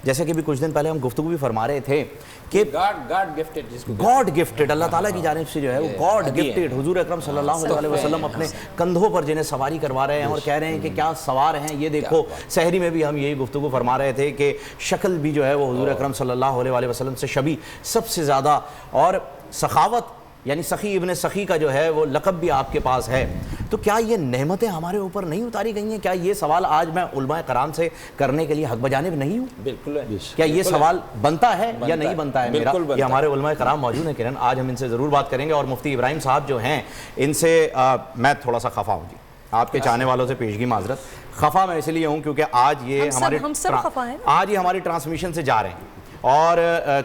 جیسے کہ بھی کچھ دن پہلے ہم گفتگو بھی فرما رہے تھے کہ گاڈ گفٹڈ اللہ تعالیٰ کی جانب سے جو ہے وہ گاڈ گفٹڈ حضور اکرم صلی اللہ علیہ وسلم اپنے کندھوں پر جنہیں سواری کروا رہے ہیں اور کہہ رہے ہیں کہ کیا سوار ہیں. یہ دیکھو سحری میں بھی ہم یہی گفتگو فرما رہے تھے کہ شکل بھی جو ہے وہ حضور اکرم صلی اللہ علیہ وسلم سے شبیہ سب سے زیادہ, اور سخاوت یعنی سخی ابن سخی کا جو ہے وہ لقب بھی آپ کے پاس ہے. تو کیا یہ نعمتیں ہمارے اوپر نہیں اتاری گئی ہیں؟ کیا یہ سوال آج میں علماء کرام سے کرنے کے لیے حق بجانب نہیں ہوں؟ بالکل. کیا یہ سوال بنتا ہے یا نہیں بنتا ہے میرا؟ یہ ہمارے علماء کرام موجود ہیں کرن, آج ہم ان سے ضرور بات کریں گے. اور مفتی ابراہیم صاحب جو ہیں ان سے میں تھوڑا سا خفا ہوں جی, آپ کے چاہنے والوں سے پیشگی معذرت. خفا میں اس لیے ہوں کیونکہ آج یہ ہماری ٹرانسمیشن سے جا رہے ہیں اور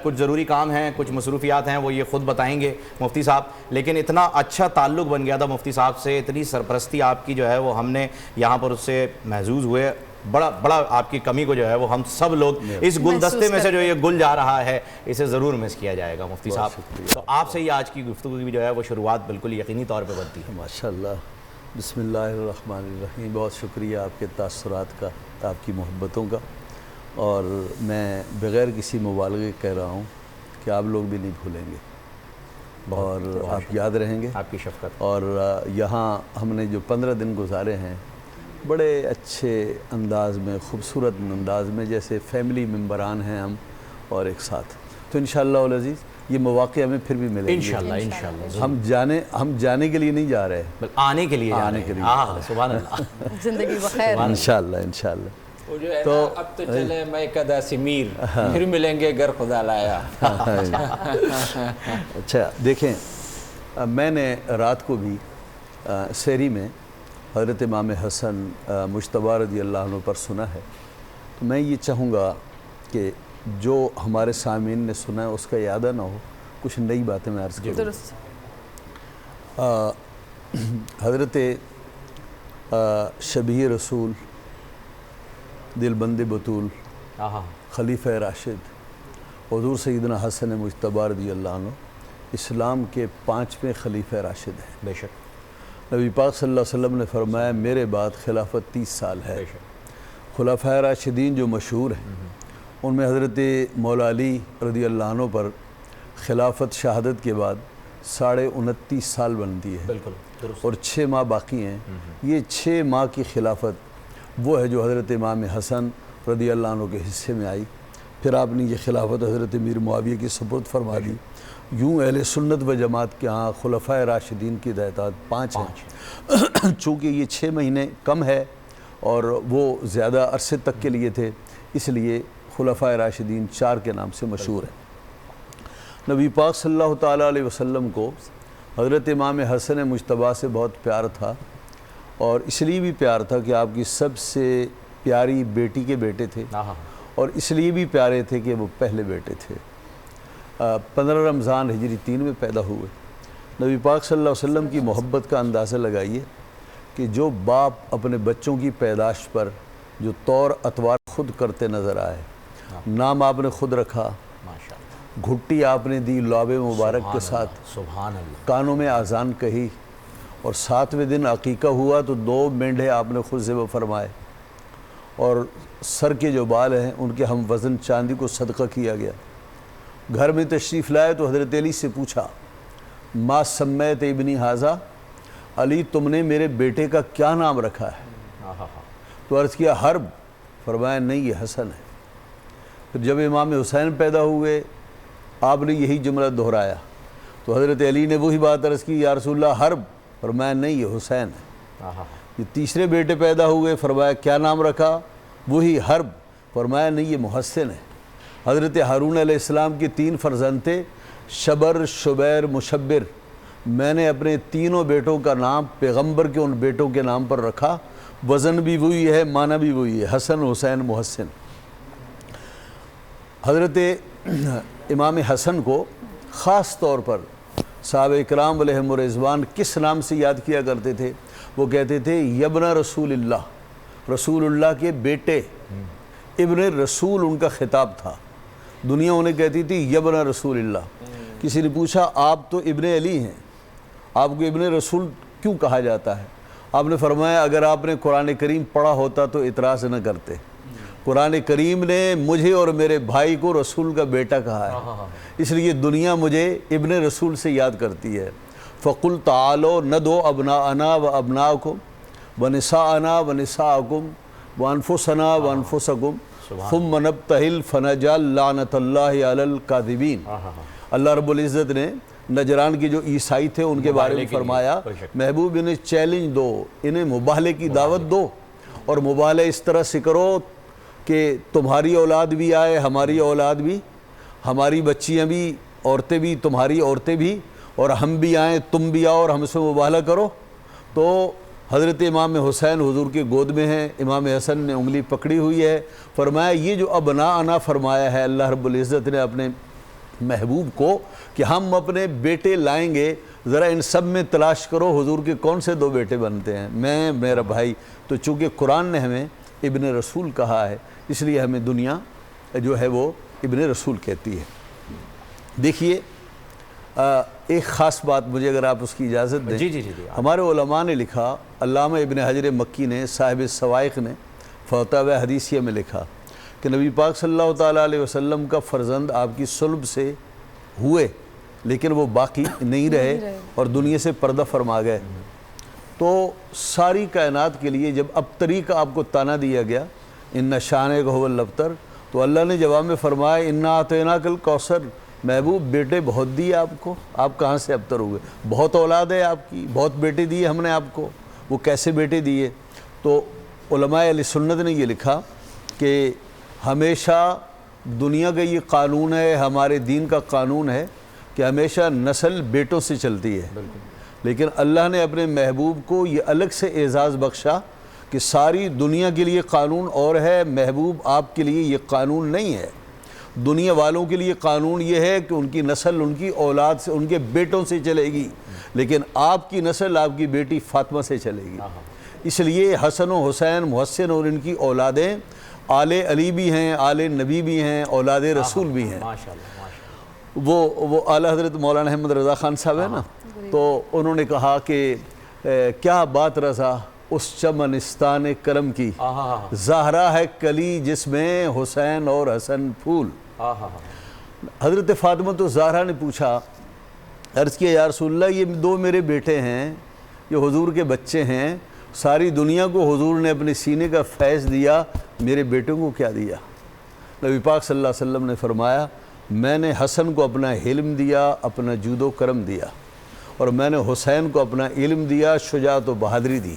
کچھ ضروری کام ہیں, کچھ مصروفیات ہیں, وہ یہ خود بتائیں گے مفتی صاحب. لیکن اتنا اچھا تعلق بن گیا تھا مفتی صاحب سے, اتنی سرپرستی آپ کی جو ہے وہ ہم نے یہاں پر اس سے محظوظ ہوئے. بڑا آپ کی کمی کو جو ہے وہ ہم سب لوگ اس گلدستے میں سے جو یہ گل جا رہا ہے اسے ضرور مس کیا جائے گا مفتی صاحب. تو آپ سے ہی آج کی گفتگو کی جو ہے وہ شروعات بالکل یقینی طور پہ بنتی ہے. ماشاءاللہ, بسم اللہ الرحمن الرحیم. بہت شکریہ آپ کے تاثرات کا, آپ کی محبتوں کا, اور میں بغیر کسی مبالغے کہہ رہا ہوں کہ آپ لوگ بھی نہیں بھولیں گے اور آپ یاد رہیں گے آپ کی شفقت. اور یہاں ہم نے جو 15 دن گزارے ہیں بڑے اچھے انداز میں, خوبصورت انداز میں, جیسے فیملی ممبران ہیں ہم اور ایک ساتھ. تو انشاءاللہ العزیز یہ مواقع ہمیں پھر بھی ملیں گے انشاءاللہ. ہم جانے کے لیے نہیں جا رہے, آنے کے لیے سبحان اللہ. زندگی بخیر انشاءاللہ. تو اب تو چلے میں کدا سمیر, پھر ملیں گے گر خدا لایا. اچھا دیکھیں, میں نے رات کو بھی سحری میں حضرت امام حسن مجتبی رضی اللہ عنہ پر سنا ہے. تو میں یہ چاہوں گا کہ جو ہمارے سامعین نے سنا ہے اس کا اعادہ نہ ہو, کچھ نئی باتیں میں عرض کروں. حضرت شبیہ رسول, دل بند بطول, خلیفہ راشد حضور سیدنا حسن مجتبی رضی اللہ عنہ اسلام کے 5ویں خلیفہ راشد ہیں. بے شک. نبی پاک صلی اللہ علیہ وسلم نے فرمایا میرے بعد خلافت 30 سال ہے. خلفائے راشدین جو مشہور ہیں ان میں حضرت مولا علی رضی اللہ عنہ پر خلافت شہادت کے بعد 29.5 سال بنتی ہے اور 6 ماہ باقی ہیں. یہ 6 ماہ کی خلافت وہ ہے جو حضرت امام حسن رضی اللہ عنہ کے حصے میں آئی. پھر آپ نے یہ خلافت حضرت امیر معاویہ کی سپرد فرما دی. یوں اہل سنت و جماعت کے ہاں خلفائے راشدین کی تعداد 5 ہیں. چونکہ یہ 6 مہینے کم ہے اور وہ زیادہ عرصے تک کے لیے تھے, اس لیے خلفائے راشدین 4 کے نام سے مشہور ہیں. نبی پاک صلی اللہ تعالیٰ علیہ وسلم کو حضرت امام حسن مجتبی سے بہت پیار تھا, اور اس لیے بھی پیار تھا کہ آپ کی سب سے پیاری بیٹی کے بیٹے تھے, اور اس لیے بھی پیارے تھے کہ وہ پہلے بیٹے تھے. 15 رمضان ہجری 3 میں پیدا ہوئے. نبی پاک صلی اللہ علیہ وسلم کی محبت کا اندازہ لگائیے کہ جو باپ اپنے بچوں کی پیدائش پر جو طور اتوار خود کرتے نظر آئے, نام آپ نے خود رکھا, گھٹی آپ نے دی لعاب مبارک کے ساتھ, سبحان اللہ, کانوں میں اذان کہی, اور 7ویں دن عقیقہ ہوا تو 2 مینڈھے آپ نے خود ذبح فرمائے, اور سر کے جو بال ہیں ان کے ہم وزن چاندی کو صدقہ کیا گیا. گھر میں تشریف لائے تو حضرت علی سے پوچھا ما سمیت ابنی ھذا, علی تم نے میرے بیٹے کا کیا نام رکھا ہے؟ تو عرض کیا حرب, فرمایا نہیں یہ حسن ہے. پھر جب امام حسین پیدا ہوئے آپ نے یہی جملہ دہرایا تو حضرت علی نے وہی بات عرض کی یا رسول اللہ حرب, فرمایا نہیں یہ حسین ہے. یہ تیسرے بیٹے پیدا ہوئے, فرمایا کیا نام رکھا؟ وہی حرب, فرمایا نہیں یہ محسن ہے. حضرت ہارون علیہ السلام کے 3 فرزند تھے, شبر, شبیر, مشبر. میں نے اپنے تینوں بیٹوں کا نام پیغمبر کے ان بیٹوں کے نام پر رکھا, وزن بھی وہی ہے, معنی بھی وہی ہے, حسن, حسین, محسن. حضرت امام حسن کو خاص طور پر صحابہ اکرام علیہم الرضوان کس نام سے یاد کیا کرتے تھے؟ وہ کہتے تھے یبن رسول اللہ, رسول اللہ کے بیٹے. ابن رسول ان کا خطاب تھا, دنیا انہیں کہتی تھی یبن رسول اللہ. کسی نے پوچھا آپ تو ابن علی ہیں, آپ کو ابن رسول کیوں کہا جاتا ہے؟ آپ نے فرمایا اگر آپ نے قرآن کریم پڑھا ہوتا تو اعتراض نہ کرتے. قرآن کریم نے مجھے اور میرے بھائی کو رسول کا بیٹا کہا ہے، اس لیے دنیا مجھے ابن رسول سے یاد کرتی ہے۔ فَقُلْ تَعَالَوْا نَدْعُ أَبْنَاءَنَا وَأَبْنَاءَكُمْ وَنِسَاءَنَا وَنِسَاءَكُمْ وَأَنفُسَنَا وَأَنفُسَكُمْ ثُمَّ نَبْتَهِلْ فَنَجْعَلْ لَعْنَةَ اللَّهِ عَلَى الْكَاذِبِينَ۔ اللہ رب العزت نے نجران کے جو عیسائی تھے ان کے بارے میں فرمایا محبوب انہیں چیلنج دو، انہیں مباہلے کی دعوت دو، اور مباہلہ اس طرح سے کرو کہ تمہاری اولاد بھی آئے، ہماری اولاد بھی، ہماری بچیاں بھی، عورتیں بھی، تمہاری عورتیں بھی، اور ہم بھی آئیں، تم بھی آؤ اور ہم سے مباہلہ کرو۔ تو حضرت امام حسین حضور کے گود میں ہیں، امام حسن نے انگلی پکڑی ہوئی ہے، فرمایا یہ جو ابناءنا فرمایا ہے اللہ رب العزت نے اپنے محبوب کو کہ ہم اپنے بیٹے لائیں گے، ذرا ان سب میں تلاش کرو حضور کے کون سے 2 بیٹے بنتے ہیں، میں، میرا بھائی۔ تو چونکہ قرآن نے ہمیں ابن رسول کہا ہے اس لیے ہمیں دنیا جو ہے وہ ابن رسول کہتی ہے۔ دیکھیے ایک خاص بات مجھے اگر آپ اس کی اجازت دیں، جی ہمارے علماء نے لکھا، علامہ ابن حجر مکی نے، صاحب سوائق نے فتاوی حدیثیہ میں لکھا کہ نبی پاک صلی اللہ تعالیٰ علیہ وسلم کا فرزند آپ کی صلب سے ہوئے لیکن وہ باقی نہیں رہے اور دنیا سے پردہ فرما گئے۔ تو ساری کائنات کے لیے جب ابتری کا آپ کو تانا دیا گیا، ان شانک هو الابتر، تو اللہ نے جواب میں فرمایا انا اعطیناک الکوثر، محبوب بیٹے بہت دیے آپ کو، آپ کہاں سے ابتر ہوئے، بہت اولاد ہے آپ کی، بہت بیٹے دیے ہم نے آپ کو، وہ کیسے بیٹے دیے؟ تو علماء اہل سنت نے یہ لکھا کہ ہمیشہ دنیا کا یہ قانون ہے، ہمارے دین کا قانون ہے کہ ہمیشہ نسل بیٹوں سے چلتی ہے، لیکن اللہ نے اپنے محبوب کو یہ الگ سے اعزاز بخشا کہ ساری دنیا کے لیے قانون اور ہے، محبوب آپ کے لیے یہ قانون نہیں ہے۔ دنیا والوں کے لیے قانون یہ ہے کہ ان کی نسل ان کی اولاد سے، ان کے بیٹوں سے چلے گی، لیکن آپ کی نسل آپ کی بیٹی فاطمہ سے چلے گی۔ اس لیے حسن و حسین، محسن اور ان کی اولادیں آل علی بھی ہیں، آل نبی بھی ہیں، اولاد رسول بھی ہیں۔ وہ اعلیٰ حضرت مولانا احمد رضا خان صاحب ہیں نا، تو انہوں نے کہا کہ کیا بات رضا اس چمنستان کرم کی، زہرا ہے کلی جس میں حسین اور حسن پھول۔ حضرت فاطمہ تو زہرا نے پوچھا، عرض کیا یا رسول اللہ یہ 2 میرے بیٹے ہیں، یہ حضور کے بچے ہیں، ساری دنیا کو حضور نے اپنے سینے کا فیض دیا، میرے بیٹوں کو کیا دیا؟ نبی پاک صلی اللہ علیہ وسلم نے فرمایا میں نے حسن کو اپنا علم دیا، اپنا جود و کرم دیا، اور میں نے حسین کو اپنا علم دیا، شجاعت و بہادری دی۔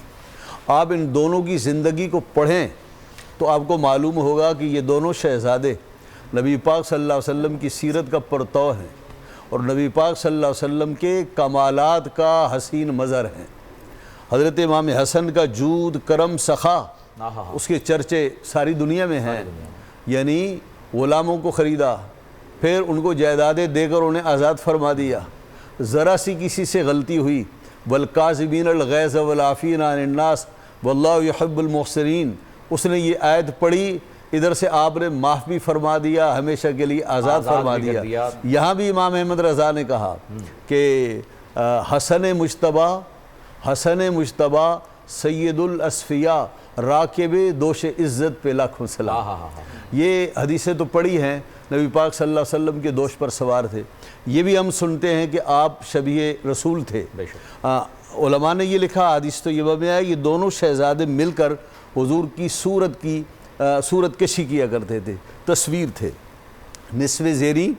آپ ان دونوں کی زندگی کو پڑھیں تو آپ کو معلوم ہوگا کہ یہ دونوں شہزادے نبی پاک صلی اللہ علیہ وسلم کی سیرت کا پرتو ہیں اور نبی پاک صلی اللہ علیہ وسلم کے کمالات کا حسین مظہر ہیں۔ حضرت امام حسن کا جود، کرم، سخا، اس کے چرچے ساری دنیا میں ہیں، یعنی غلاموں کو خریدا، پھر ان کو جائیدادیں دے کر انہیں آزاد فرما دیا، ذرا سی کسی سے غلطی ہوئی، والکاظمین الغیظ والعافین عن الناس واللہ یحب المحسنین، اس نے یہ آیت پڑھی، ادھر سے آپ نے معاف بھی فرما دیا، ہمیشہ کے لیے آزاد فرما دیا۔ یہاں بھی امام احمد رضا نے کہا کہ حسن مجتبہ سید الاسفیاء راکب دوش عزت پہ لاکھوں سلام۔ یہ حدیثیں تو پڑھی ہیں، نبی پاک صلی اللہ علیہ وسلم کے دوش پر سوار تھے۔ یہ بھی ہم سنتے ہیں کہ آپ شبیہ رسول تھے۔ علماء نے یہ لکھا، حدیث طیبہ میں آیا، یہ دونوں شہزادے مل کر حضور کی صورت کشی کیا کرتے تھے، تصویر تھے۔ نصف زیری،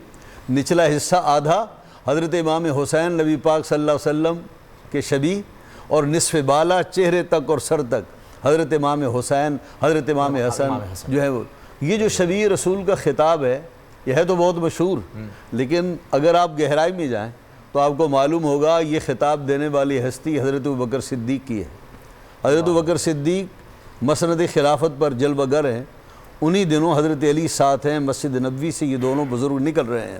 نچلا حصہ آدھا حضرت امام حسین نبی پاک صلی اللہ علیہ وسلم کے شبیہ، اور نصف بالا چہرے تک اور سر تک حضرت امام حسین، حضرت امام حسن جو ہے وہ۔ یہ جو شبیہ رسول کا خطاب ہے یہ ہے تو بہت مشہور، لیکن اگر آپ گہرائی میں جائیں تو آپ کو معلوم ہوگا یہ خطاب دینے والی ہستی حضرت ابوبکر صدیق کی ہے۔ حضرت ابوبکر صدیق مسند خلافت پر جلوہ گر ہیں، انہی دنوں حضرت علی ساتھ ہیں، مسجد نبوی سے یہ دونوں بزرگ نکل رہے ہیں،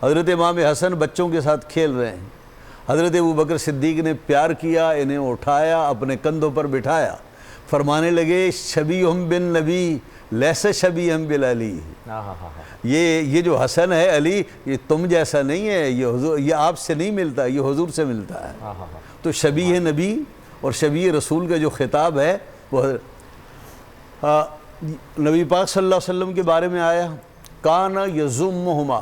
حضرت امام حسن بچوں کے ساتھ کھیل رہے ہیں، حضرت ابوبکر صدیق نے پیار کیا، انہیں اٹھایا، اپنے کندھوں پر بٹھایا، فرمانے لگے شبیہم بن نبی لیس شبیہم بالعلی، یہ جو حسن ہے علی یہ تم جیسا نہیں ہے، یہ آپ سے نہیں ملتا، یہ حضور سے ملتا ہے۔ تو شبیہ نبی اور شبیہ رسول کا جو خطاب ہے وہ نبی پاک صلی اللہ علیہ وسلم کے بارے میں آیا کانا یزمہما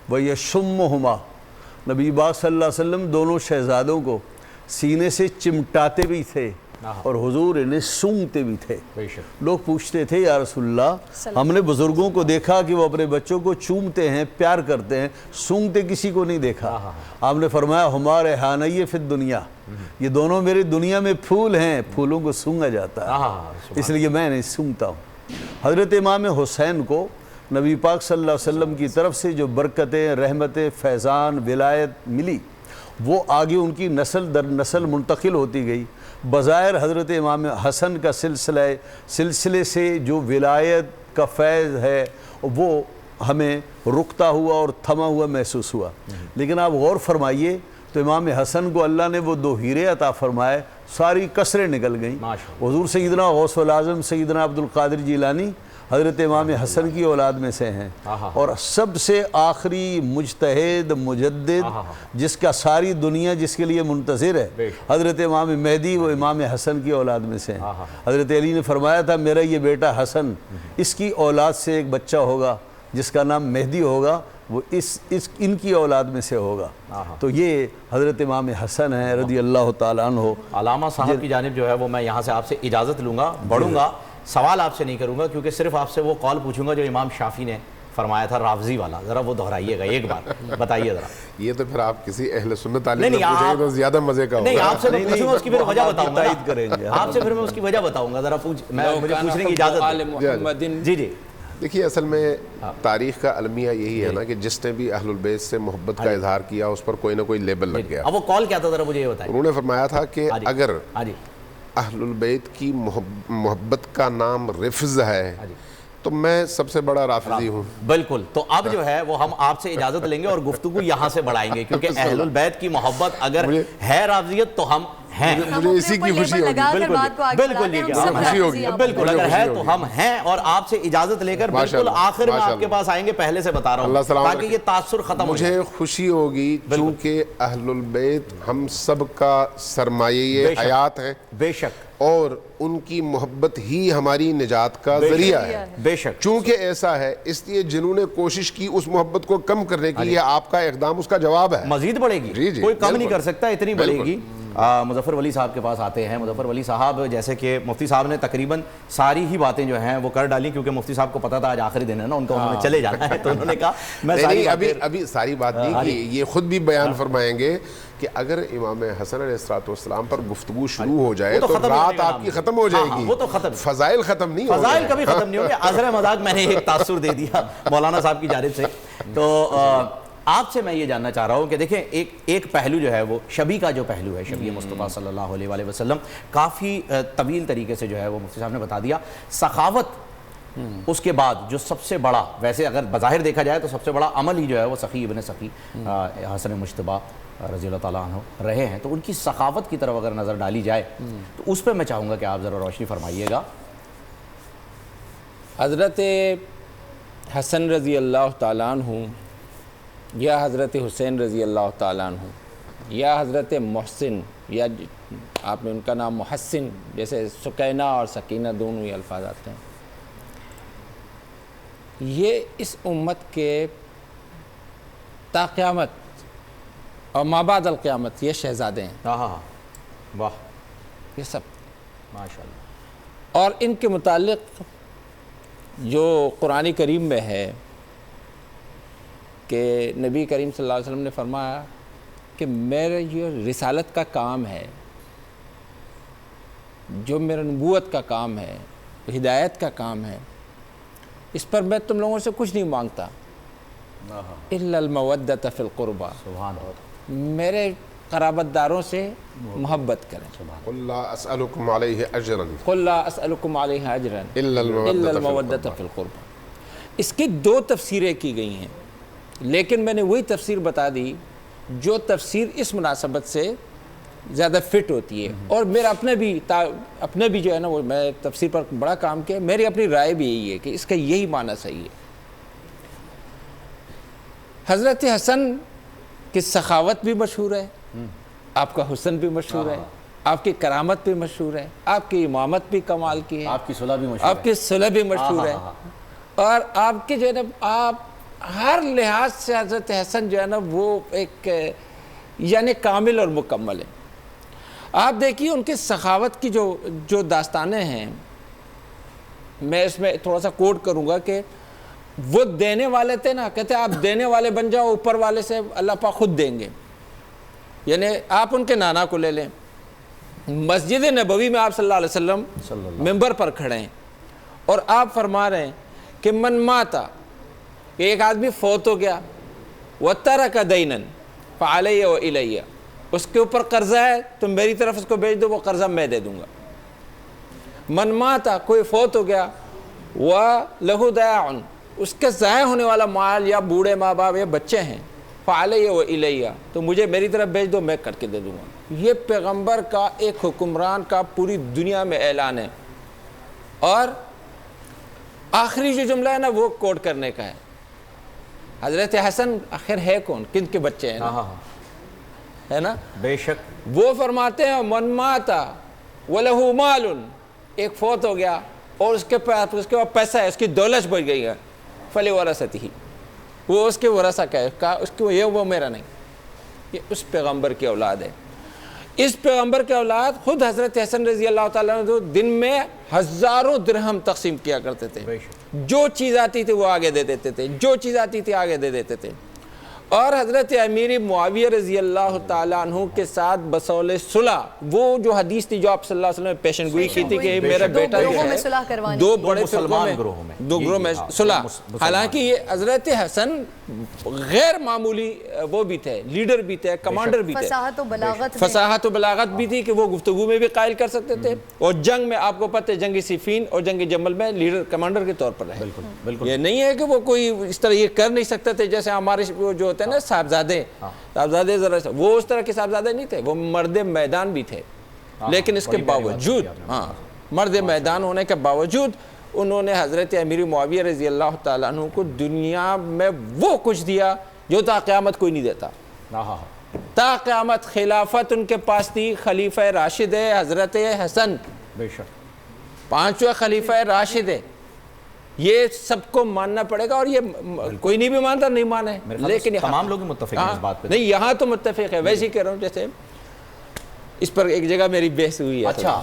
و یشمہما، نبی پاک صلی اللہ علیہ وسلم دونوں شہزادوں کو سینے سے چمٹاتے بھی تھے اور حضور انہیں سونگتے بھی تھے۔ لوگ پوچھتے تھے یا رسول اللہ ہم نے بزرگوں کو دیکھا کہ وہ اپنے بچوں کو چومتے ہیں، پیار کرتے ہیں، سونگتے کسی کو نہیں دیکھا۔ آپ نے فرمایا ہمارے ریحانیہ فی الدنیا، یہ دونوں میری دنیا میں پھول ہیں، پھولوں کو سونگا جاتا ہے، اس لیے میں انہیں سونگتا ہوں۔ حضرت امام حسین کو نبی پاک صلی اللہ علیہ وسلم کی طرف سے جو برکتیں، رحمتیں، فیضان، ولایت ملی وہ آگے ان کی نسل در نسل منتقل ہوتی گئی۔ بظاہر حضرت امام حسن کا سلسلے سے جو ولایت کا فیض ہے وہ ہمیں رکتا ہوا اور تھما ہوا محسوس ہوا، لیکن آپ غور فرمائیے تو امام حسن کو اللہ نے وہ 2 ہیرے عطا فرمائے، ساری کسریں نکل گئیں۔ حضور سیدنا غوث العظم سیدنا عبد القادر جیلانی حضرت امام حسن کی اولاد میں سے ہیں، اور سب سے آخری مجتہد مجدد جس کا ساری دنیا جس کے لیے منتظر ہے حضرت امام مہدی، وہ امام حسن کی اولاد میں سے ہیں۔ حضرت علی نے فرمایا تھا میرا یہ بیٹا حسن، اس کی اولاد سے ایک بچہ ہوگا جس کا نام مہدی ہوگا، وہ ان کی اولاد میں سے ہوگا۔ تو یہ حضرت امام حسن ہیں رضی اللہ تعالیٰ عنہ۔ علامہ صاحب کی جانب جو ہے وہ میں یہاں سے آپ سے اجازت لوں گا، بڑھوں گا، سوال آپ سے نہیں کروں گا کیونکہ صرف آپ سے وہ قول پوچھوں گا جو امام شافعی نے فرمایا تھا رافضی والا، ذرا وہ دہرائیے گا ایک بار، بتائیے ذرا۔ یہ تو پھر آپ کسی اہل سنت عالم سے پوچھیں تو زیادہ مزے کا ہوگا۔ نہیں آپ سے میں پوچھوں گا، اس کی پھر وجہ بتاؤں گا، آپ سے پھر میں اس کی وجہ بتاؤں گا، ذرا مجھے پوچھنے کی اجازت۔ جی جی دیکھیے اصل میں تاریخ کا المیہ یہی ہے نا کہ جس نے بھی اہل البیت سے محبت کا اظہار کیا اس پر کوئی نہ کوئی لیبل لگ گیا۔ اب وہ قول کیا تھا ذرا مجھے یہ بتائیے۔ انہوں نے فرمایا تھا کہ اگر اہل البیت کی محبت کا نام رفض ہے تو میں سب سے بڑا رافضی ہوں۔ بالکل، تو اب جو ہے وہ ہم آپ سے اجازت لیں گے اور گفتگو یہاں سے بڑھائیں گے کیونکہ اہل البیت کی محبت اگر ہے رافضیت تو ہم ہیں، مجھے اسی کی خوشی ہوگی۔ بالکل خوشی ہوگی، بالکل اگر ہے تو ہم ہیں، اور آپ سے اجازت لے کر بالکل آخر میں آپ کے پاس آئیں گے، پہلے سے بتا رہا ہوں تاکہ یہ تاثر ختم ہو جائے۔ مجھے خوشی ہوگی چونکہ اہل البیت ہم سب کا سرمایہ حیات ہے، بے شک، اور ان کی محبت ہی ہماری نجات کا ذریعہ ہے، بے شک۔ چونکہ ایسا ہے اس لیے جنہوں نے کوشش کی اس محبت کو کم کرنے کی، یہ آپ کا اقدام اس کا جواب ہے۔ مزید بڑھے گی، کوئی کم نہیں کر سکتا، اتنی بڑھے گی۔ مظفر ولی صاحب کے پاس آتے ہیں۔ مظفر ولی صاحب جیسے کہ مفتی صاحب نے تقریباً ساری ہی باتیں جو ہیں وہ کر ڈالی کیونکہ مفتی صاحب کو پتا تھا آج آخری دن ہے نا ان کا، انہوں نے چلے جانا ہے، تو انہوں نے کہا میں ساری ابھی ساری بات نہیں کی، یہ خود بھی بیان فرمائیں گے کہ اگر امام حسن علیہ السلام پر گفتگو شروع ہو جائے تو رات آپ کی ختم ہو جائے گی، وہ تو ختم، فضائل ختم نہیں ہوں گے، فضائل کبھی ختم نہیں ہوں گے۔ عذر مذاق میں نے ایک تاثر دے دیا مولانا صاحب کی جانب سے۔ تو آپ سے میں یہ جاننا چاہ رہا ہوں کہ دیکھیں ایک پہلو جو ہے وہ شبی کا جو پہلو ہے، شبی مصطفیٰ صلی اللہ علیہ وآلہ وسلم، کافی طویل طریقے سے جو ہے وہ مفتی صاحب نے بتا دیا۔ سخاوت اس کے بعد جو سب سے بڑا، ویسے اگر بظاہر دیکھا جائے تو سب سے بڑا عمل ہی جو ہے وہ سخی ابن سخی حسن مجتبیٰ رضی اللہ تعالیٰ عنہ رہے ہیں، تو ان کی سخاوت کی طرف اگر نظر ڈالی جائے تو اس پہ میں چاہوں گا کہ آپ ذرا روشنی فرمائیے گا۔ حضرت حسن رضی اللہ تعالیٰ عنہ یا حضرت حسین رضی اللہ تعالیٰ عنہ یا حضرت محسن، یا آپ نے ان کا نام محسن، جیسے سکینہ اور سکینہ دونوں ہی الفاظ آتے ہیں، یہ اس امت کے تا قیامت اور ما بعد القیامت یہ شہزادے ہیں۔ واہ، یہ سب ماشاءاللہ۔ اور ان کے متعلق جو قرآن کریم میں ہے کہ نبی کریم صلی اللہ علیہ وسلم نے فرمایا کہ میرے جو رسالت کا کام ہے، جو میرا نبوت کا کام ہے، ہدایت کا کام ہے، اس پر میں تم لوگوں سے کچھ نہیں مانگتا الا المودۃ فی القربى، سبحان اللہ، میرے قرابت داروں سے محبت کریں۔ قل لا اسألکم علیہ اجرا قل لا اسألکم علیہ اجرا الا المودۃ فی القربى۔ اس کی 2 تفسیریں کی گئی ہیں، لیکن میں نے وہی تفسیر بتا دی جو تفسیر اس مناسبت سے زیادہ فٹ ہوتی ہے، اور میرا اپنے بھی جو ہے نا وہ میں تفسیر پر بڑا کام کیا، میری اپنی رائے بھی یہی ہے کہ اس کا یہی معنی صحیح ہے۔ حضرت حسن کی سخاوت بھی مشہور ہے، آپ کا حسن بھی مشہور ہے، آپ کی کرامت بھی مشہور ہے، آپ کی امامت بھی کمال کی ہے، آپ کی صلح بھی مشہور ہے، آپ کی صلح بھی مشہور ہے، اور آپ کے جو ہے نا آپ ہر لحاظ سے حضرت حسن جو ہے نا وہ ایک یعنی کامل اور مکمل ہے۔ آپ دیکھیے ان کے سخاوت کی جو داستانیں ہیں، میں اس میں تھوڑا سا کوٹ کروں گا کہ وہ دینے والے تھے نا، کہتے ہیں آپ دینے والے بن جاؤ، اوپر والے سے اللہ پاک خود دیں گے۔ یعنی آپ ان کے نانا کو لے لیں، مسجد نبوی میں آپ صلی اللہ علیہ وسلم ممبر پر کھڑے ہیں اور آپ فرما رہے ہیں کہ من ماتا، کہ ایک آدمی فوت ہو گیا، وَتَرَكَ دَيْنًا فَعَلَيَّ وَإِلَيَّ، اس کے اوپر قرضہ ہے تو میری طرف اس کو بھیج دو، وہ قرضہ میں دے دوں گا۔ من ماتا، کوئی فوت ہو گیا، وَلَهُ دَاعٌ، اس کے ضائع ہونے والا مال یا بوڑھے ماں باپ یا بچے ہیں، فَعَلَيَّ وَإِلَيَّ، تو مجھے میری طرف بھیج دو، میں کر کے دے دوں گا۔ یہ پیغمبر کا ایک حکمران کا پوری دنیا میں اعلان ہے، اور آخری جو جملہ ہے نا وہ کوٹ کرنے کا ہے۔ حضرت حسن آخر ہے کون، کن کے بچے ہیں ہے نا؟ بے شک وہ فرماتے ہیں من ماتا وَلَهُ مَالٌ، ایک فوت ہو گیا اور اس کے پاس پیسہ ہے، اس کی دولت بچ گئی ہے، فَلِوَرَثَتِهِ، وہ اس کے ورثہ کا ہے، اس کی وہ میرا نہیں، یہ اس پیغمبر کی اولاد ہے۔ اس پیغمبر کے اولاد خود حضرت حسن رضی اللہ تعالیٰ عنہ دن میں ہزاروں درہم تقسیم کیا کرتے تھے، جو چیز آتی تھی وہ آگے دے دیتے تھے، جو چیز آتی تھی آگے دے دیتے تھے۔ اور حضرت امیر معاویہ رضی اللہ تعالیٰ عنہ کے ساتھ بسول صلح، وہ جو حدیث تھی جو آپ صلی اللہ علیہ وسلم نے پیشن گوئی کی تھی کہ میرا بیٹا جو ہے دو بڑے فرقوں میں، دو گروہ میں صلح، حالانکہ یہ حضرت حسن غیر معمولی وہ بھی تھے، لیڈر بھی تھے، کمانڈر بھی تھے، فصاحت و بلاغت بھی تھی کہ وہ گفتگو میں بھی قائل کر سکتے تھے، اور جنگ میں آپ کو پتہ ہے جنگ صفین اور جنگ جمل میں لیڈر کمانڈر کے طور پر رہے۔ یہ نہیں ہے کہ وہ کوئی اس طرح یہ کر نہیں سکتے تھے جیسے ہمارے جو ہوتے ہیں نا صاحبزادے ذرا، وہ اس طرح کے صاحبزادے نہیں تھے، وہ مرد میدان بھی تھے، لیکن اس کے باوجود مرد میدان ہونے کے باوجود انہوں نے حضرت امیر معاویہ رضی اللہ تعالیٰ عنہ کو دنیا میں وہ کچھ دیا جو تا قیامت کوئی نہیں دیتا، تا قیامت خلافت ان کے پاس تھی۔ خلیفہ راشد ہے حضرت حسن، بے شک پانچواں خلیفہ راشد ہے، یہ سب کو ماننا پڑے گا، اور یہ کوئی نہیں بھی مانتا نہیں مانے، لیکن تمام لوگ متفق ہیں اس بات پہ، نہیں یہاں تو متفق ہے۔ ویسے ہی کہہ رہا ہوں جیسے اس پر ایک جگہ میری بحث ہوئی ہے، اچھا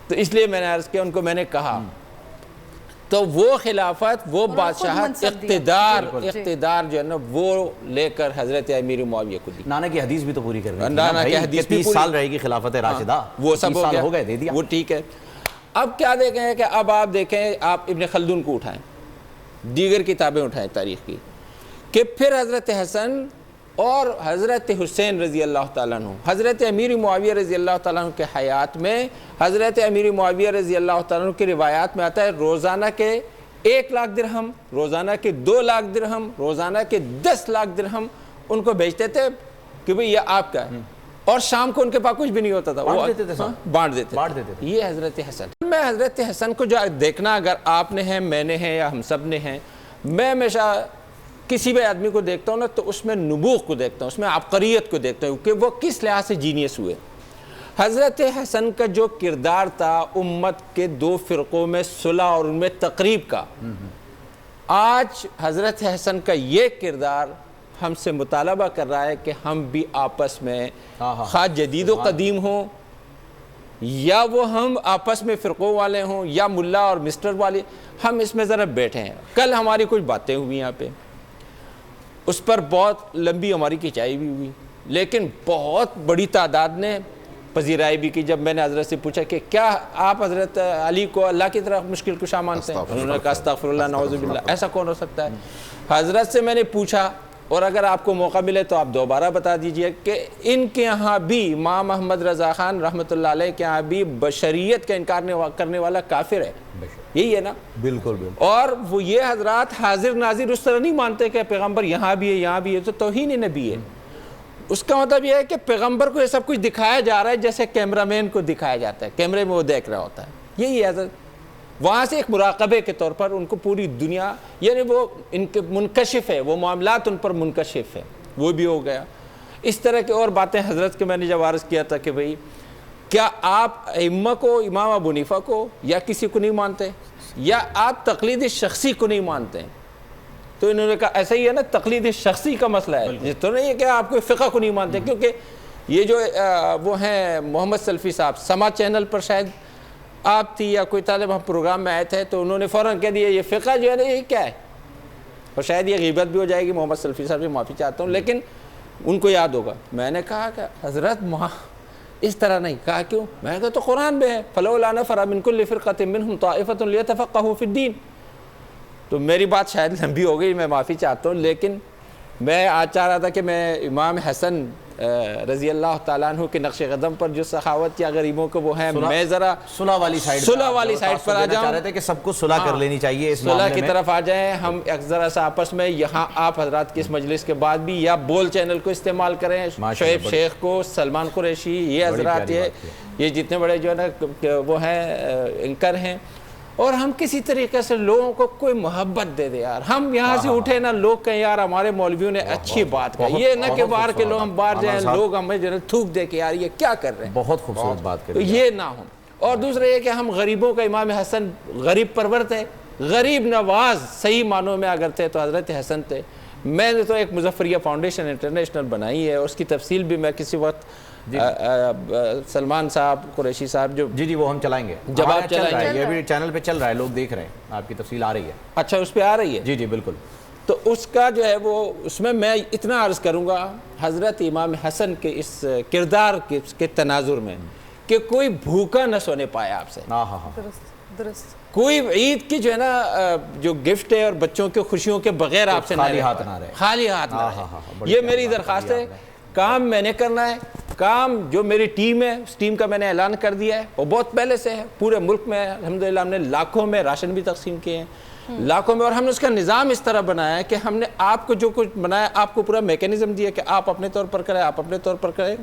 تو اس لیے میں نے عرض کیا، ان کو میں نے کہا تو وہ خلافت، وہ بادشاہت، اقتدار جو ہے نا وہ لے کر حضرت امیر معاویہ کو دی۔ نانا کی حدیث بھی تو پوری کر رہی تھی، نانا کی حدیث بھی 30 سال رہے گی خلافت راشدہ، وہ سب ہو گئے، دے دیا، وہ ٹھیک ہے۔ اب کیا دیکھیں کہ اب آپ دیکھیں، آپ ابن خلدون کو اٹھائیں، دیگر کتابیں اٹھائیں تاریخ کی، کہ پھر حضرت حسن اور حضرت حسین رضی اللہ تعالیٰ عنہ، حضرت امیر معاویہ رضی اللہ تعالیٰ عنہ کے حیات میں، حضرت امیر معاویہ رضی اللہ تعالیٰ عنہ کی روایات میں آتا ہے روزانہ کے 1 لاکھ درہم، روزانہ کے 2 لاکھ درہم، روزانہ کے 10 لاکھ درہم ان کو بھیجتے تھے کہ بھئی یہ آپ کا ہے، اور شام کو ان کے پاس کچھ بھی نہیں ہوتا تھا، وہ بانٹ دیتے تھے۔ یہ حضرت حسن، میں حضرت حسن کو جو دیکھنا، اگر آپ نے ہے، میں نے ہے، یا ہم سب نے ہے، میں ہمیشہ کسی بھی آدمی کو دیکھتا ہوں نا تو اس میں نبوغ کو دیکھتا ہوں، اس میں عبقریت کو دیکھتا ہوں کہ وہ کس لحاظ سے جینیس ہوئے۔ حضرت حسن کا جو کردار تھا امت کے 2 فرقوں میں صلح اور ان میں تقریب کا، آج حضرت حسن کا یہ کردار ہم سے مطالبہ کر رہا ہے کہ ہم بھی آپس میں خواہ جدید و قدیم ہوں، یا وہ ہم آپس میں فرقوں والے ہوں، یا ملا اور مسٹر والے، ہم اس میں ذرا بیٹھے ہیں۔ کل ہماری کچھ باتیں ہوئی یہاں پہ، اس پر بہت لمبی ہماری کھینچائی بھی ہوئی، لیکن بہت بڑی تعداد نے پذیرائی بھی کی۔ جب میں نے حضرت سے پوچھا کہ کیا آپ حضرت علی کو اللہ کی طرف مشکل کشا مانتے ہیں، انہوں نے کہا استغفر اللہ نعوذ باللہ، ایسا کون ہو سکتا ہے۔ حضرت سے میں نے پوچھا، اور اگر آپ کو موقع ملے تو آپ دوبارہ بتا دیجئے کہ ان کے یہاں بھی امام محمد رضا خان رحمۃ اللہ علیہ کے یہاں بھی بشریت کا انکار کرنے والا کافر ہے، یہی ہے نا؟ بالکل بالکل۔ اور وہ یہ حضرات حاضر ناظر اس طرح نہیں مانتے کہ پیغمبر یہاں بھی ہے یہاں بھی ہے، تو توہین نبی ہے۔ اس کا مطلب یہ ہے کہ پیغمبر کو یہ سب کچھ دکھایا جا رہا ہے جیسے کیمرہ مین کو دکھایا جاتا ہے، کیمرے میں وہ دیکھ رہا ہوتا ہے، یہی ہے حضرت۔ وہاں سے ایک مراقبے کے طور پر ان کو پوری دنیا، یعنی وہ ان کے منکشف ہے، وہ معاملات ان پر منکشف ہے، وہ بھی ہو گیا۔ اس طرح کی اور باتیں حضرت کے میں نے جب عرض کیا تھا کہ بھئی کیا آپ ائمہ کو، امام ابو حنیفہ کو یا کسی کو نہیں مانتے، یا آپ تقلید شخصی کو نہیں مانتے ہیں؟ تو انہوں نے کہا ایسا ہی ہے نا، تقلید شخصی کا مسئلہ ہے، تو نہیں ہے کہ آپ کو فقہ کو نہیں مانتے، کیونکہ یہ جو وہ ہیں محمد سلفی صاحب، سما چینل پر شاید آپ تھی یا کوئی طالب ہم پروگرام میں آئے تھے، تو انہوں نے فوراً کہہ دیا یہ فقہ جو ہے نا یہ کیا ہے، اور شاید یہ غیبت بھی ہو جائے گی، محمد سلفی صاحب سے معافی چاہتا ہوں، لیکن ان کو یاد ہوگا۔ میں نے کہا کہ حضرت اس طرح نہیں کہا، کیوں؟ میں نے کہا تو قرآن میں ہے فَلَوْلَا نَفَرَ مِنْ كُلِّ فِرْقَةٍ مِّنْهُمْ طَائِفَةٌ لِيَتَفَقَّهُوا فِي الدِّينِ۔ تو میری بات شاید لمبی ہو گئی، میں معافی چاہتا ہوں، لیکن میں آج چاہ رہا تھا کہ میں امام حسن رضی اللہ تعالیٰ عنہ کے نقش قدم پر جو سخاوت یا غریبوں کو وہ ہیں، میں ذرا صلح والی سائیڈ پر آ جاؤں، چاہ رہے تھے کہ سب کو صلح کر لینی چاہیے، اس صلح کی طرف آ جائیں ہم ذرا سا آپس میں، یہاں آپ حضرات کی اس مجلس کے بعد بھی یا بول چینل کو استعمال کریں، شعیب شیخ کو، سلمان قریشی، یہ حضرات یہ جتنے بڑے جو ہے نا وہ ہیں اینکر ہیں، اور ہم کسی طریقے سے لوگوں کو کوئی محبت دے دے یار، ہم یہاں سے اٹھے نا، لوگ کہیں یار ہمارے مولویوں نے اچھی بات کہی، یہ نہ کہ باہر کے لوگ ہم باہر جائیں لوگ ہمیں جو ہے تھوک دے کہ یار یہ کیا کر رہے ہیں، بہت خوبصورت بات تو یہ نہ ہو۔ اور دوسرا یہ کہ ہم غریبوں کا، امام حسن غریب پرور تھے، غریب نواز صحیح معنوں میں اگر تھے تو حضرت حسن تھے۔ میں نے تو ایک مظفریہ فاؤنڈیشن انٹرنیشنل بنائی ہے، اس کی تفصیل بھی میں کسی وقت سلمان صاحب، قریشی صاحب جو جی وہ ہم چلائیں گے، جب آپ چلائیں گے، یہ بھی چینل پہ چل رہا ہے، لوگ دیکھ رہے ہیں، آپ کی تفصیل آ رہی ہے۔ اچھا اس پہ آ رہی ہے؟ جی بالکل۔ تو اس کا جو ہے وہ، اس میں میں اتنا عرض کروں گا حضرت امام حسن کے اس کردار کے تناظر میں کہ کوئی بھوکا نہ سونے پائے آپ سے، درست، کوئی عید کی جو ہے نا جو گفٹ ہے اور بچوں کے خوشیوں کے بغیر آپ سے خالی ہاتھ نہ رہے، خالی ہاتھ نہ رہے، یہ میری درخواست ہے۔ کام میں نے کرنا ہے، کام جو میری ٹیم ہے اس ٹیم کا میں نے اعلان کر دیا ہے، وہ بہت پہلے سے ہے، پورے ملک میں الحمدللہ ہم نے لاکھوں میں راشن بھی تقسیم کیے ہیں، لاکھوں میں، اور ہم نے اس کا نظام اس طرح بنایا ہے کہ ہم نے آپ کو جو کچھ بنایا، آپ کو پورا میکینزم دیا کہ آپ اپنے طور پر کریں، آپ اپنے طور پر کریں۔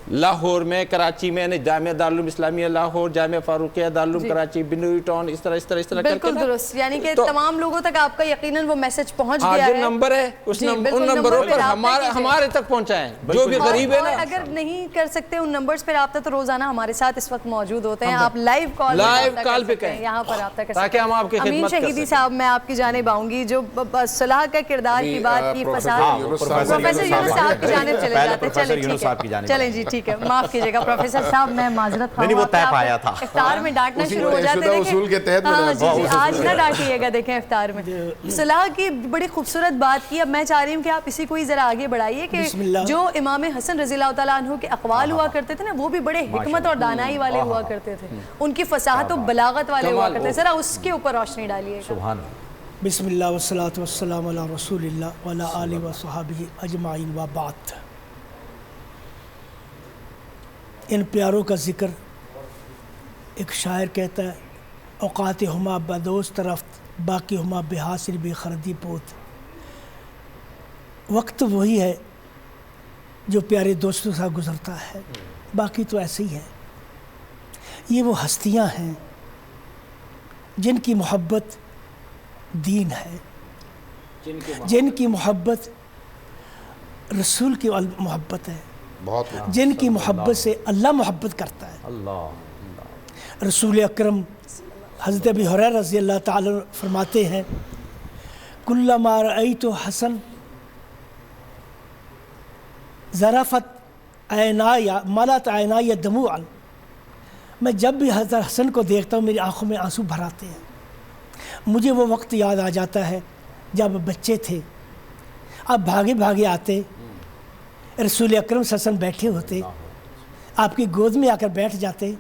لاہور میں، کراچی میں، جامعہ دارالعلوم اسلامیہ لاہور، جامعہ فاروقیہ دارالعلوم کراچی، بنوئی ٹاؤن، اس طرح بالکل درست، یعنی کہ تمام لوگوں تک آپ کا یقیناً وہ میسج پہنچ گیا ہے، جو نمبر ہے ان نمبروں پر ہمارے تک پہنچائیں، جو بھی غریب ہے نا۔ اگر نہیں کر سکتے ان نمبرز پر رابطہ تو روزانہ ہمارے ساتھ اس وقت موجود ہوتے ہیں، آپ لائیو کال پہ کہیں، یہاں پر رابطہ کر سکتے ہیں، تاکہ ہم آپ کی خدمت کر سکیں۔ امین شہیدی صاحب، میں آپ کی جانب آؤں گی، جو صلاح کا کردار کی بات کی، فساد، پروفیسر یونس صاحب کی جانب چلے جاتے ہیں، چلیں جی ٹھیک ہے، معاف کیجئے گا پروفیسر صاحب، میں معذرت خواہ ہوں، افطار میں ڈانٹنا شروع ہو جاتے ہیں، آج نہ ڈانٹیے گا، دیکھیں افطار میں صلاح کی بڑی خوبصورت بات کی۔ اب میں چاہ رہی ہوں کہ آپ اسی کو ہی ذرا آگے بڑھائیے کہ جو امام حسن رضی اللہ تعالیٰ عنہ کے اقوال ہوا کرتے تھے نا، وہ بھی بڑے حکمت اور دانائی والے ہوا کرتے تھے، ان کی فصاحت و بلاغت والے ہوا کرتے تھے، ذرا اس کے اوپر روشنی ڈالیے گا۔ بسم اللہ والصلاة والسلام علی رسول اللہ وعلی آلہ وصحبہ اجمعین وبعد۔ ان پیاروں کا ذکر ایک شاعر کہتا ہے، اوقات ہما بدوست رفت باقی ہما بحاصل بے خردی پوت۔ وقت وہی ہے جو پیارے دوستوں سے گزرتا ہے، باقی تو ایسے ہی ہے۔ یہ وہ ہستیاں ہیں جن کی محبت دین ہے، جن کی محبت رسول کی محبت ہے، جن کی محبت سے اللہ محبت کرتا ہے۔ رسول اکرم حضرت ابی ہریرہ رضی اللہ تعالی فرماتے ہیں، کلما رأیت حسن ذرفت عینای ملت عینای دموعا، میں جب بھی حضرت حسن کو دیکھتا ہوں میری آنکھوں میں آنسو بھر آتے ہیں۔ مجھے وہ وقت یاد آ جاتا ہے جب بچے تھے، آپ بھاگے بھاگے آتے، رسول اکرم صلی اللہ علیہ وسلم بیٹھے ہوتے، آپ کی گود میں آ کر بیٹھ جاتے،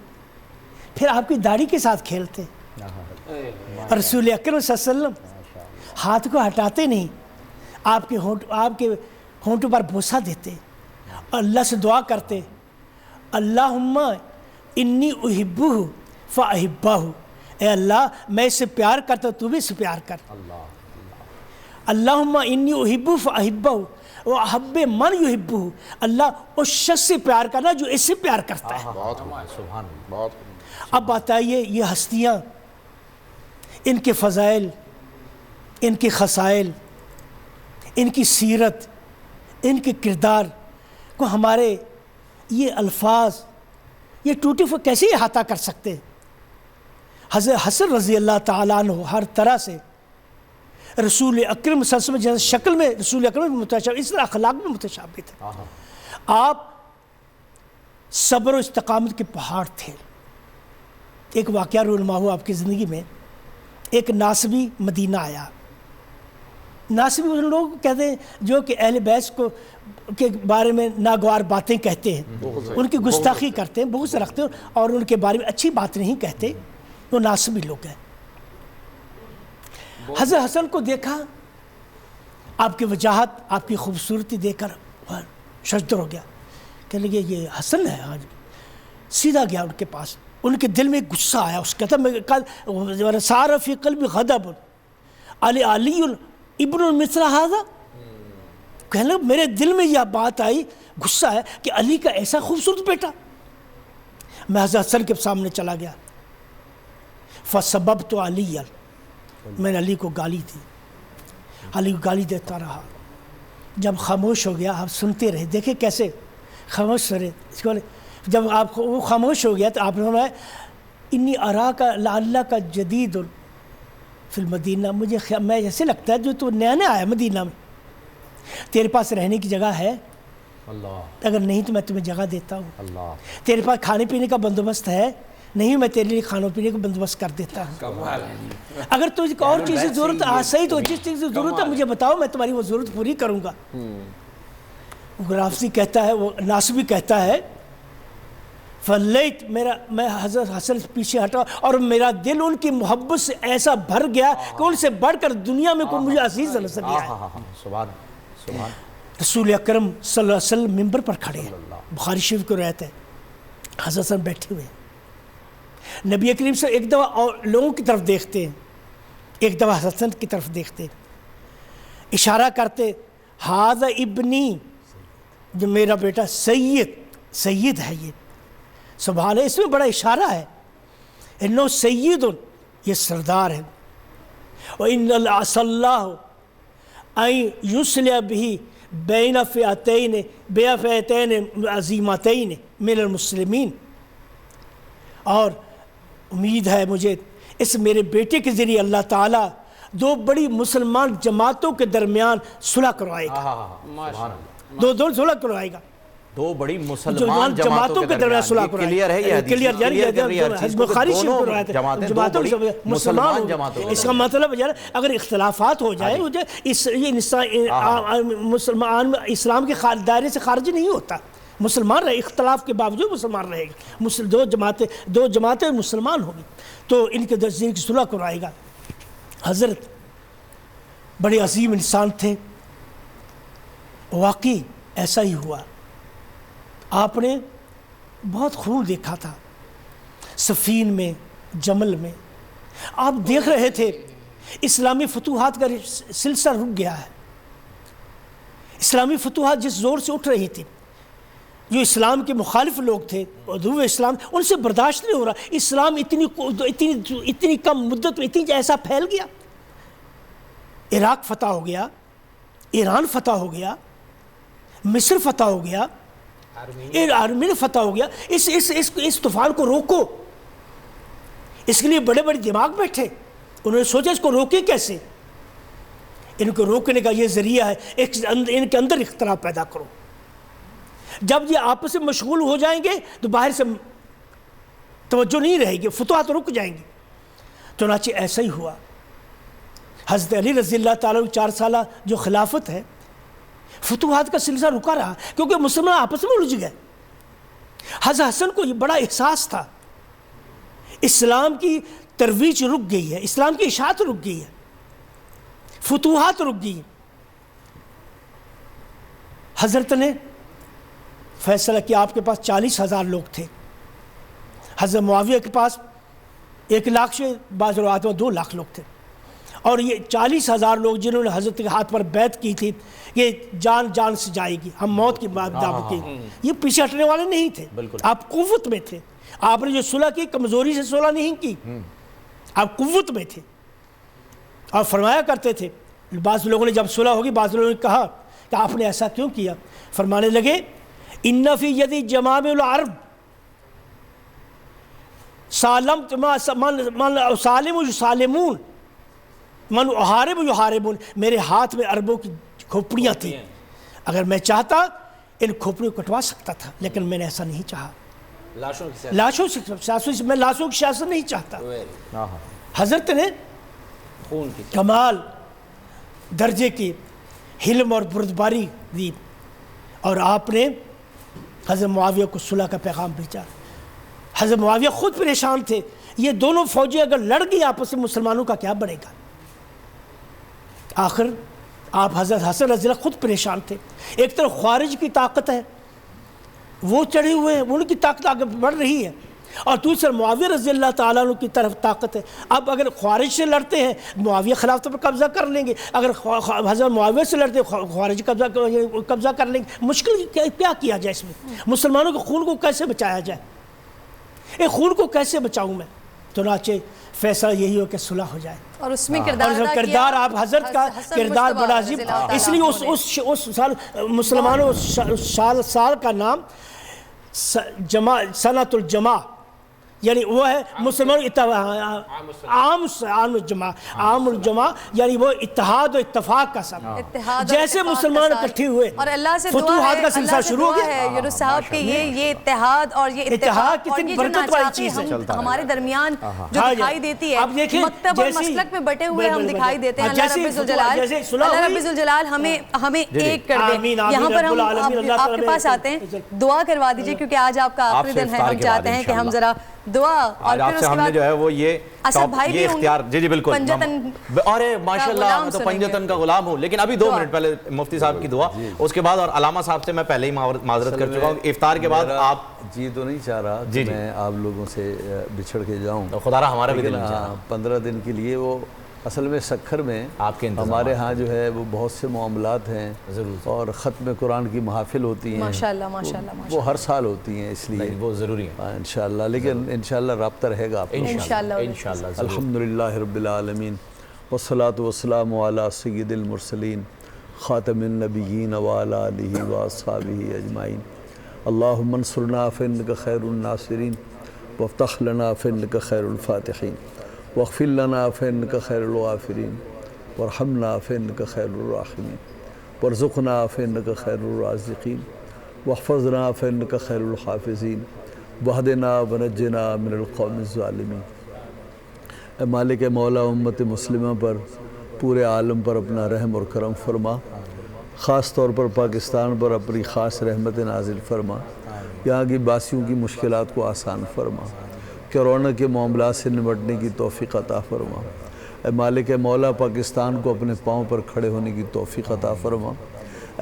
پھر آپ کی داڑھی کے ساتھ کھیلتے، رسول اکرم صلی اللہ علیہ وسلم ہاتھ کو ہٹاتے نہیں، آپ کے ہونٹوں پر بوسہ دیتے، اللہ سے دعا کرتے، اللہم انی احبہ فاحبہ، اے اللہ میں اس سے پیار کرتا ہوں، تو بھی اس سے پیار کر۔ اللہم انی احبہ فاحبہ وَأَحَبِّ مَنْ يُحِبُّهُ، اللہ اس شخص سے پیار کرنا جو اس سے پیار کرتا ہے۔ اب بتائیے یہ ہستیاں، ان کے فضائل، ان کے خصائل، ان کی سیرت، ان کے کردار کو ہمارے یہ الفاظ، یہ ٹوٹے ہوئے کیسے احاطہ کر سکتے ہیں؟ حضرت حسن رضی اللہ تعالیٰ عنہ ہر طرح سے رسول اکرم صلی اللہ علیہ وسلم جیسے شکل میں رسول اکرم میں متشابہ، اس طرح اخلاق میں متشابہ تھے. آپ صبر و استقامت کے پہاڑ تھے. ایک واقعہ رونما ہوا آپ کی زندگی میں. ایک ناسبی مدینہ آیا. ناسبی ان لوگ کہتے ہیں جو کہ اہل بیت کو کے بارے میں ناگوار باتیں کہتے ہیں، ان کی گستاخی کرتے ہیں، بغض رکھتے ہیں اور ان کے بارے میں اچھی بات نہیں کہتے. وہ ناسبی لوگ ہیں. حضرت حسن کو دیکھا، آپ کی وجاہت، آپ کی خوبصورتی دیکھ کر شجدر ہو گیا. کہنے لگے یہ حسن ہے. آج سیدھا گیا ان کے پاس. ان کے دل میں ایک غصہ آیا. اس کہتا میں سار فی قلب غضب علی ابن المثل ھذا. کہنے لگا میرے دل میں یہ بات آئی، غصہ ہے کہ علی کا ایسا خوبصورت بیٹا. میں حضرت حسن کے سامنے چلا گیا. فسببت علی، میں نے علی کو گالی دی. علی کو گالی دیتا رہا. جب خاموش ہو گیا، آپ سنتے رہے. دیکھیں کیسے خاموش رہے. جب آپ کو وہ خاموش ہو گیا تو آپ نے فرمایا انی اراک لعل کا جدید فی المدینہ. مجھے میں ایسے لگتا ہے جو تو نیا نیا آیا مدینہ میں، تیرے پاس رہنے کی جگہ ہے؟ اللہ. اگر نہیں تو میں تمہیں جگہ دیتا ہوں. اللہ. تیرے پاس کھانے پینے کا بندوبست ہے؟ نہیں، میں تیرے لیے کھانے پینے کا بندوبست کر دیتا ہوں. اگر تجھے اور چیز کی ضرورت ہے صحیح، تو جس چیز کی ضرورت ہے مجھے بتاؤ، میں تمہاری وہ ضرورت پوری کروں گا. غرافسی کہتا ہے، وہ ناسبی کہتا ہے فلیت میں حضرت حسن پیچھے ہٹا اور میرا دل ان کی محبت سے ایسا بھر گیا کہ ان سے بڑھ کر دنیا میں کوئی مجھے عزیز نظر نہیں آیا. رسول اکرم صلی اللہ علیہ وسلم ممبر پر کھڑے ہیں. بخاری شریف کو روایت ہے. حضرت حسن بیٹھے ہوئے ہیں. نبی کریم سے ایک دفعہ اور لوگوں کی طرف دیکھتے ہیں، ایک دفعہ حسن کی طرف دیکھتے ہیں، اشارہ کرتے ھذا ابنی، جو میرا بیٹا سید ہے. یہ سبحان اللہ، اس میں بڑا اشارہ ہے. انہو سید، یہ سردار ہے. وَإِنَّ الْعَصَى اللَّهُ أَن يُصْلِحَ بِهِ بَيْنَ فِئَتَيْنِ عَظِیمَتَيْنِ مِنَ الْمُسْلِمِینَ. اور امید ہے مجھے اس میرے بیٹے کے ذریعے اللہ تعالیٰ دو بڑی مسلمان جماعتوں کے درمیان صلح کروائے گا. دو صلح کروائے گا. دو بڑی مسلمان جماعتوں کے درمیان صلح کروائے گا. کلیئر ہے یہ حدیث. بخاری شریف کو روایت ہے. جماعتوں مسلمان جماعتوں. اس کا مطلب ہے اگر اختلافات ہو جائے، یہ مسلمان اسلام کے دائرے سے خارج نہیں ہوتا. مسلمان رہے، اختلاف کے باوجود مسلمان رہے گا. دو جماعتیں مسلمان ہوگی تو ان کے درجے کی صلح کرائے گا. حضرت بڑے عظیم انسان تھے. واقعی ایسا ہی ہوا. آپ نے بہت خون دیکھا تھا صفین میں، جمل میں. آپ دیکھ رہے تھے اسلامی فتوحات کا سلسلہ رک گیا ہے. اسلامی فتوحات جس زور سے اٹھ رہی تھی، جو اسلام کے مخالف لوگ تھے، عدو اسلام، ان سے برداشت نہیں ہو رہا. اسلام اتنی کم مدت میں اتنی ایسا پھیل گیا. عراق فتح ہو گیا، ایران فتح ہو گیا، مصر فتح ہو گیا، آرمین فتح ہو گیا. اس طوفان کو روکو. اس کے لیے بڑے بڑے دماغ بیٹھے. انہوں نے سوچا اس کو روکے کیسے. ان کو روکنے کا یہ ذریعہ ہے ان کے اندر اختلاف پیدا کرو. جب یہ آپس میں مشغول ہو جائیں گے تو باہر سے توجہ نہیں رہے گی، فتوحات رک جائیں گی. چنانچہ ایسا ہی ہوا. حضرت علی رضی اللہ تعالیٰ 4 سالہ جو خلافت ہے، فتوحات کا سلسلہ رکا رہا کیونکہ مسلمان آپس میں الجھ گئے. حضرت حسن کو یہ بڑا احساس تھا اسلام کی ترویج رک گئی ہے، اسلام کی اشاعت رک گئی ہے، فتوحات رک گئی. حضرت نے فیصلہ کیا. آپ کے پاس 40,000 لوگ تھے. حضرت معاویہ کے پاس 1 لاکھ سے بعض روایات میں 2 لاکھ لوگ تھے. اور یہ 40,000 لوگ جنہوں نے حضرت کے ہاتھ پر بیعت کی تھی کہ جان سے جائے گی، ہم موت کی دعوت کی، یہ پیچھے ہٹنے والے نہیں تھے. آپ قوت میں تھے. آپ نے جو صلح کی کمزوری سے صلح نہیں کی، آپ قوت میں تھے. اور فرمایا کرتے تھے. بعض لوگوں نے جب صلح ہوگی، بعض لوگوں نے کہا کہ آپ نے ایسا کیوں کیا. فرمانے لگے ان فی یدی جمامع العرب سالم من سالم یسالمون من احارب یحاربون، میرے ہاتھ میں عربوں کی کھوپڑیاں تھیں، اگر میں چاہتا ان کھوپڑیوں کو کٹوا سکتا تھا، لیکن میں نے ایسا نہیں چاہا۔ لاشوں سے سیاست، میں لاشوں کی سیاست نہیں چاہتا۔ حضرت نے کمال درجے کی حلم اور بردباری دی، اور آپ نے حضرت معاویہ کو صلح کا پیغام بھیجا۔ حضرت معاویہ خود پریشان تھے، یہ دونوں فوجیں اگر لڑ گئی آپس میں مسلمانوں کا کیا بنے گا؟ آخر آپ حضرت حسن رضی اللہ خود پریشان تھے، ایک طرف خوارج کی طاقت ہے، وہ چڑھے ہوئے ہیں، ان کی طاقت آگے بڑھ رہی ہے، اور دوسرے معاویہ رضی اللہ تعالیٰ عنہ کی طرف طاقت ہے۔ اب اگر خوارج سے لڑتے ہیں معاویہ خلافت پر قبضہ کر لیں گے، اگر حضرت معاویہ سے لڑتے ہیں خوارج قبضہ کر لیں گے۔ مشکل کیا کیا جائے اس میں؟ مسلمانوں کے خون کو کیسے بچایا جائے؟ اے خون کو کیسے بچاؤں میں؟ چنانچہ فیصلہ یہی ہو کہ صلح ہو جائے، اور اس میں کردار آپ حضرت کا کردار بڑا عظیم تھا۔ اس لیے اس سال مسلمانوں سال کا نام سنۃ الجمع، یعنی وہ ہے مسلمان عام الجمع، یعنی وہ اتحاد و اتفاق کا سب۔ جیسے مسلمان اکٹھے ہوئے اور اللہ سے فتوحات کا سلسلہ شروع ہو گیا۔ یونس صاحب کہ یہ اتحاد اور یہ اتفاق اور یہ جو ناچاتے ہمارے درمیان جو دکھائی دیتی ہے، مکتب اور مسلک میں بٹے ہوئے ہم دکھائی دیتے ہیں۔ اللہ رب الجلال ہمیں ایک کر دے۔ یہاں پر ہم آپ کے پاس آتے ہیں، دعا کروا دیجئے، کیونکہ آج آپ کا آخری دن ہے، ہم چاہتے ہیں کہ ہم ذرا دعا، اور پھر اس کے بعد جو ہے وہ یہ اسد بھائی بھی اختیار جی بالکل، اور ماشاءاللہ میں تو غلام پنجتن کا غلام ہوں۔ لیکن ابھی 2 منٹ پہلے مفتی صاحب کی دعا، اس کے بعد اور علامہ صاحب سے میں پہلے ہی معذرت کر چکا ہوں، افطار کے بعد آپ جی تو نہیں چاہ رہا کہ میں آپ لوگوں سے بچھڑ کے جاؤں، خدا رہا ہمارا بھی دل نہیں چاہ رہا۔ 15 دن کے لیے وہ اصل میں سکھر میں ہمارے ہاں جو ہے وہ بہت سے معاملات ہیں، اور ختم قرآن کی محافل ہوتی ہیں، ماشاءاللہ وہ ہر سال ہوتی ہیں، اس لیے وہ ضروری ہے انشاءاللہ۔ لیکن انشاءاللہ رابطہ رہے گا آپ لوگوں انشاءاللہ۔ الحمدللہ رب العالمین، والصلاة والسلام علی سید المرسلین خاتم النبیین وعلی آلہ واصحابہ اجمعین۔ اللہم انصرنا فإنک خیر الناصرین، وافتح لنا فإنک خیر الفاتحین، واغفر لنا فإنک خیر الغافرین، وارحمنا فإنک خیر الراحمین، وارزقنا فإنک خیر الرازقین، واحفظنا فإنک خیر الحافظین، واہدنا ونجنا من القوم الظالمین۔ اے مالک مولا، امت مسلمہ پر، پورے عالم پر اپنا رحم اور کرم فرما، خاص طور پر پاکستان پر اپنی خاص رحمت نازل فرما، یہاں کی باسیوں کی مشکلات کو آسان فرما، کرونا کے معاملات سے نمٹنے کی توفیق عطا فرما۔ اے مالک مولا، پاکستان کو اپنے پاؤں پر کھڑے ہونے کی توفیق عطا فرما۔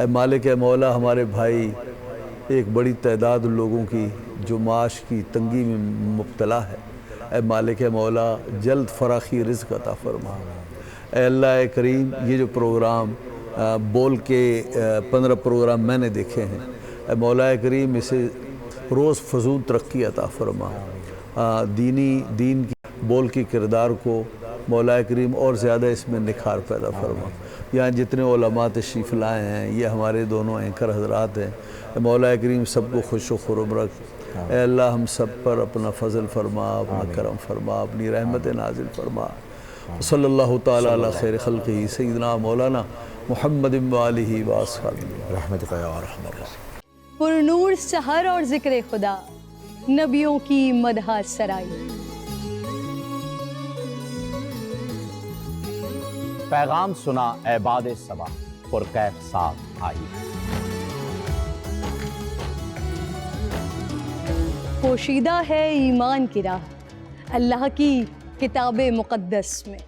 اے مالک مولا، ہمارے بھائی ایک بڑی تعداد لوگوں کی جو معاش کی تنگی میں مبتلا ہے، اے مالک مولا جلد فراخی رزق عطا فرما۔ اے اللہ کریم، یہ جو پروگرام بول کے 15 پروگرام میں نے دیکھے ہیں، اے مولا کریم اسے روز فزون ترقی عطا فرما، دین کی بول کی کردار کو مولا کریم اور زیادہ اس میں نکھار پیدا فرما۔ یہاں جتنے علماء تشریف لائے ہیں، یہ ہمارے دونوں اینکر حضرات ہیں، اے مولا کریم سب کو خوش و خرم رکھ۔ اے اللہ ہم سب پر اپنا فضل فرما، اپنا کرم فرما، اپنی رحمت نازل فرما۔ صلی اللہ تعالیٰ علی خیر خلقہ سیدنا مولانا محمد وآلہ وآصحابہ رحمتک یا ارحم الراحمین۔ پر نور سحر اور ذکر خدا، نبیوں کی مدح سرائی۔ پیغام سنا اے باد صبا، پرکیف صاحب آئی۔ پوشیدہ ہے ایمان کی راہ اللہ کی کتاب مقدس میں۔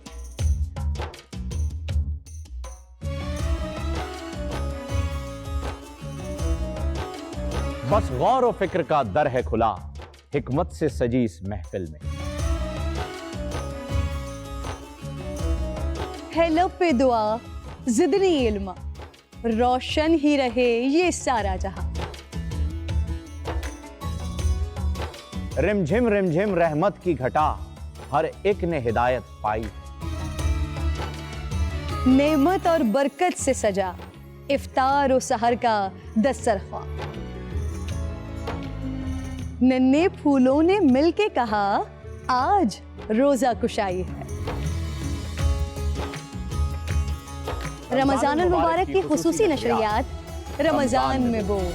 بس غور و فکر کا در ہے کھلا، حکمت سے سجی اس محفل میں۔ ہے لب پہ دعا زدنی علما، روشن ہی رہے یہ سارا جہاں۔ رم جھم رحمت کی گھٹا، ہر ایک نے ہدایت پائی۔ نعمت اور برکت سے سجا افطار و سحر کا دسترخوان۔ ننھے پھولوں نے مل کے کہا آج روزہ کشائی ہے۔ رمضان المبارک کی خصوصی نشریات رمضان میں بول۔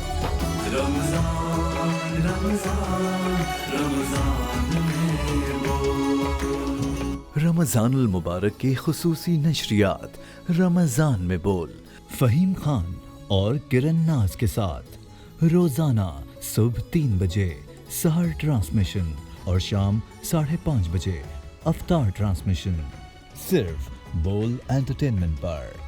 رمضان المبارک کی خصوصی نشریات رمضان میں بول، فہیم خان اور کرن ناز کے ساتھ روزانہ صبح 3 بجے سحر ٹرانسمیشن اور شام 5:30 بجے افطار ٹرانسمیشن، صرف بول انٹرٹینمنٹ پر۔